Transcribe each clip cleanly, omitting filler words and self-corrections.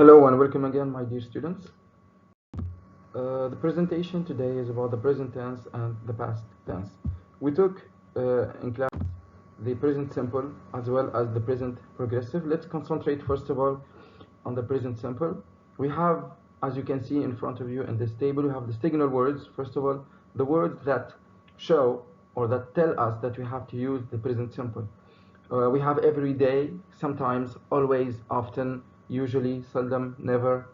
Hello and welcome again, my dear students. The presentation today is about the present tense and the past tense. We took in class the present simple as well as the present progressive. Let's concentrate first of all on the present simple. We have, as you can see in front of you in this table, we have the signal words. First of all, the words that show or that tell us that we have to use the present simple. We have every day, sometimes, always, often, usually, seldom, never,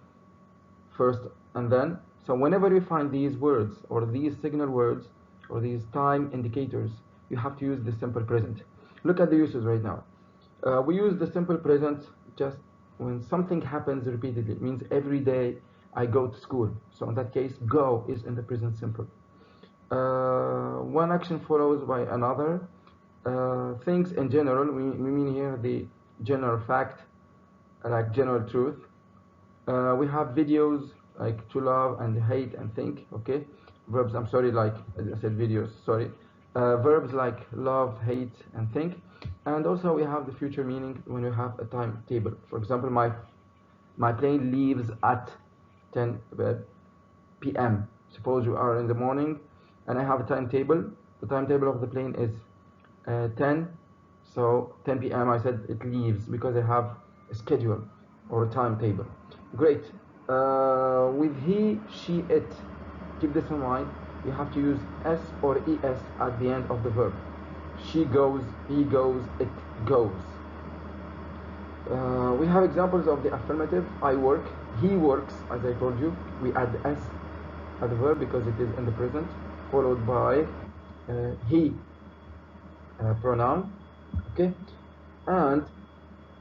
first, and then. So whenever you find these words or these signal words or these time indicators, you have to use the simple present. Look at the uses right now. We use the simple present just when something happens repeatedly. It means every day I go to school. So in that case, go is in the present simple. One action follows by another. Things in general, we mean here the general fact, like general truth. We have videos like to love and hate and think, okay? Verbs, I'm sorry, like I said videos, sorry. Verbs like love, hate, and think. And also we have the future meaning when we have a timetable. For example, my plane leaves at 10 p.m. Suppose you are in the morning and I have a timetable. The timetable of the plane is 10, so 10 p.m. I said it leaves because I have a schedule or a timetable. Great. With he, she, it, keep this in mind, you have to use s or es at the end of the verb. She goes, he goes, it goes. We have examples of the affirmative. I work, he works, as I told you. We add s at the verb because it is in the present, followed by he pronoun, okay? And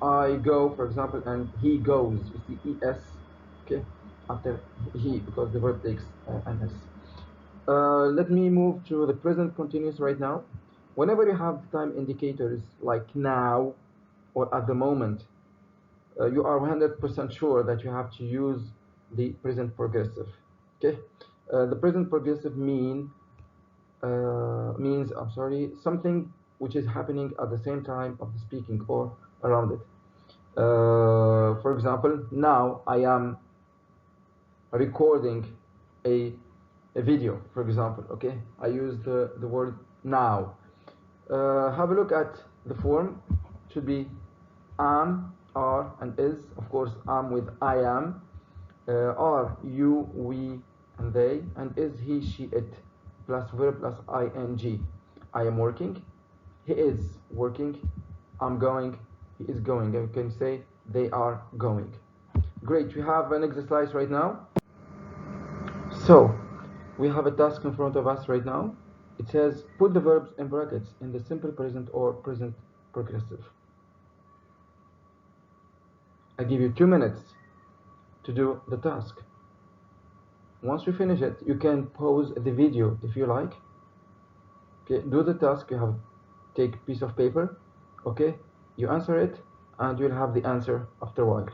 I go, for example, and he goes. You see es, okay, after he, because the verb takes an s. Let me move to the present continuous right now. Whenever you have time indicators like now or at the moment, you are 100% sure that you have to use the present progressive. Okay, the present progressive means something which is happening at the same time of the speaking or around it. For example, now I am recording a video, for example, okay? I use the word now. Have a look at the form. It should be am, are, and is. Of course, am with I am, are, you, we, and they, and is he, she, it, plus verb plus ing. I am working, he is working, I'm going, he is going. You can say they are going. Great, we have an exercise right now. So we have a task in front of us right now. It says put the verbs in brackets in the simple present or present progressive. I give you 2 minutes to do the task. Once you finish it, you can pause the video if you like. Okay, do the task. You have take a piece of paper, okay, you answer it and you'll have the answer after a while.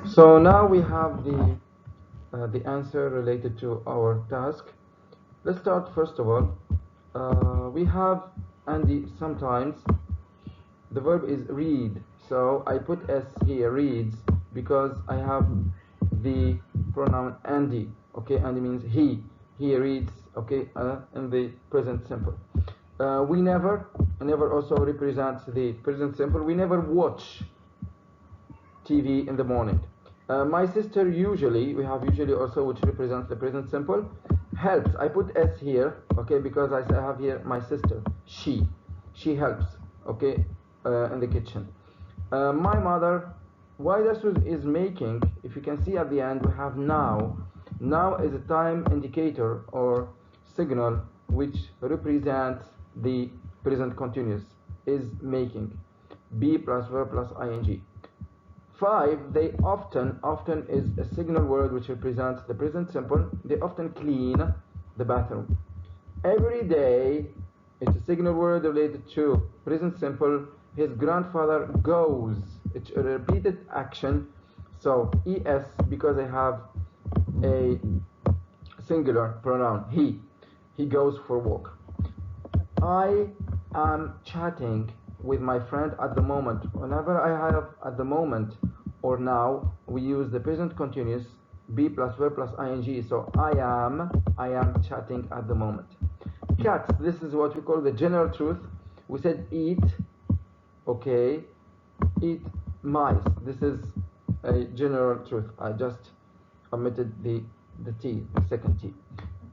So now we have the answer related to our task. Let's start first of all. We have Andy sometimes. The verb is read, so I put s here, reads, because I have the pronoun Andy. Okay, Andy means he reads, okay, in the present simple. We never also represents the present simple. We never watch TV in the morning. My sister usually, we have usually also, which represents the present simple, helps. I put s here, okay, because I have here my sister, she helps, okay, in the kitchen. My mother, why this is making, if you can see at the end, we have now. Now is a time indicator or signal which represents the present continuous, is making, be plus verb plus ing. 5, they often is a signal word which represents the present simple. They often clean the bathroom. Every day It's a signal word related to present simple. His grandfather goes. It's a repeated action. So es, because I have a singular pronoun, he. He goes for a walk. I am chatting with my friend at the moment. Whenever I have at the moment or now, we use the present continuous be plus verb plus ing. So I am chatting at the moment. Cats, this is what we call the general truth. We said eat, okay, eat mice. This is a general truth. I just omitted the T, the second T.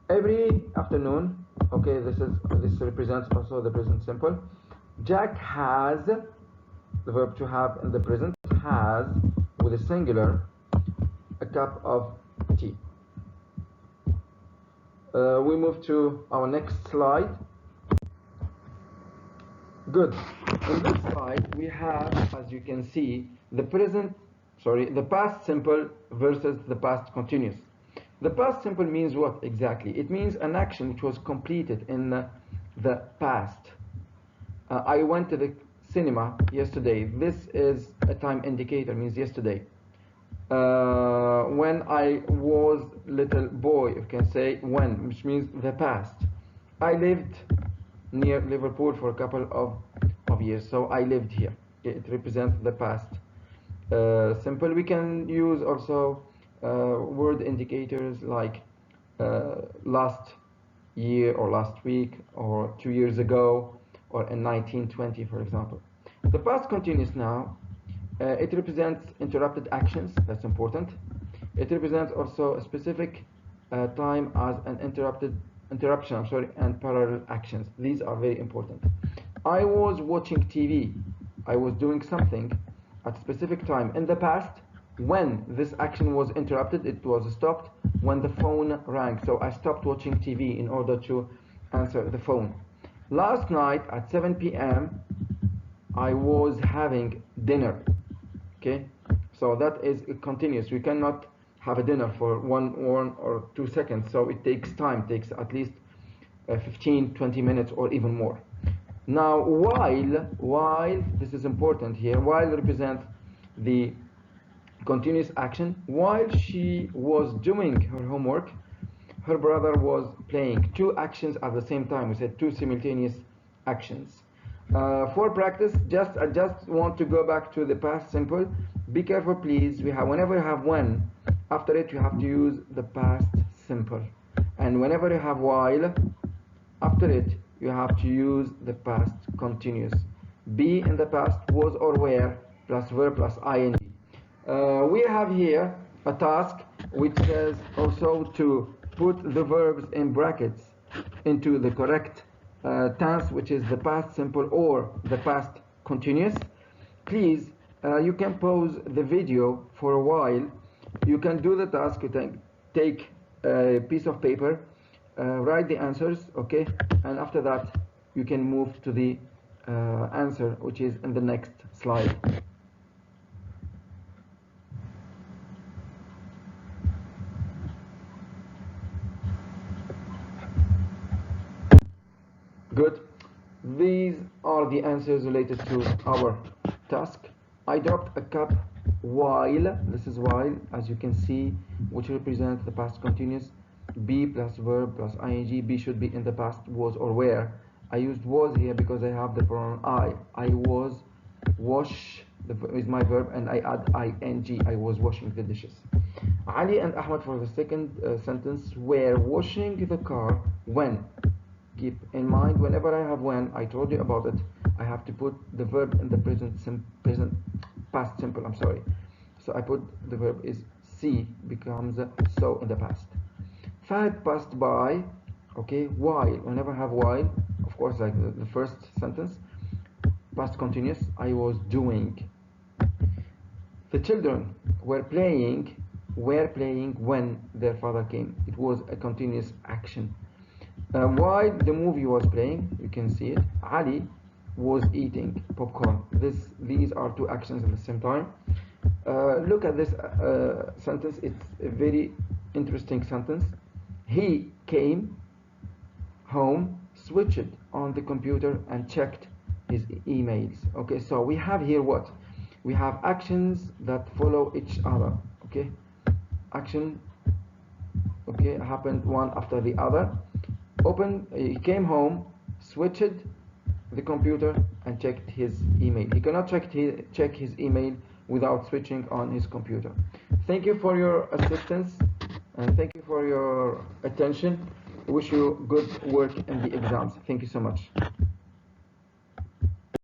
Every afternoon, okay, this represents also the present simple. Jack has, the verb to have in the present, has with a singular a cup of tea. We move to our next slide. Good. In this slide, we have, as you can see, the past simple versus the past continuous. The past simple means what exactly? It means an action which was completed in the past. I went to the cinema yesterday. This is a time indicator, means yesterday. When I was little boy, you can say when, which means the past. I lived near Liverpool for a couple of years, so I lived here. It represents the past. Simple. We can use also word indicators like last year or last week or 2 years ago or in 1920, for example. The past continuous now. It represents interrupted actions. That's important. It represents also a specific time as an interruption. And parallel actions. These are very important. I was watching TV. I was doing something at a specific time in the past. When this action was interrupted, it was stopped when the phone rang. So I stopped watching TV in order to answer the phone. Last night at 7 p.m. I was having dinner. Okay, so that is continuous. We cannot have a dinner for one or 2 seconds, so it takes time. It takes at least 15-20 minutes or even more. Now while this is important here, while represents the continuous action. While she was doing her homework, her brother was playing. Two actions at the same time. We said two simultaneous actions. For practice, I just want to go back to the past simple. Be careful, please. Whenever you have when, after it you have to use the past simple, and whenever you have while, after it you have to use the past continuous. Be in the past, was or were plus verb plus ing. We have here a task which says also to put the verbs in brackets into the correct tense, which is the past simple or the past continuous. Please, you can pause the video for a while. You can do the task. You can take a piece of paper, write the answers, okay, and after that you can move to the answer, which is in the next slide. Good. These are the answers related to our task. I dropped a cup while, this is while, as you can see, which represents the past continuous. Be plus verb plus ing. Be should be in the past, was or were. I used was here because I have the pronoun I. I was wash is my verb, and I add ing. I was washing the dishes. Ali and Ahmad for the second sentence were washing the car when. Keep in mind, whenever I have when, I told you about it, I have to put the verb in the past simple. I'm sorry. So I put the verb is see, becomes so in the past. Fahd passed by. Okay, while. Whenever I have while, of course, like the first sentence, past continuous, I was doing. The children were playing when their father came. It was a continuous action. While the movie was playing, you can see it, Ali was eating popcorn. These are two actions at the same time. Look at this sentence. It's a very interesting sentence. He came home switched on the computer and checked his emails. Okay, so we have here what? We have actions that follow each other. Okay, action, okay, happened one after the other. He came home, switched the computer and checked his email. He cannot check his email without switching on his computer. Thank you for your assistance and thank you for your attention. I wish you good work in the exams. Thank you so much.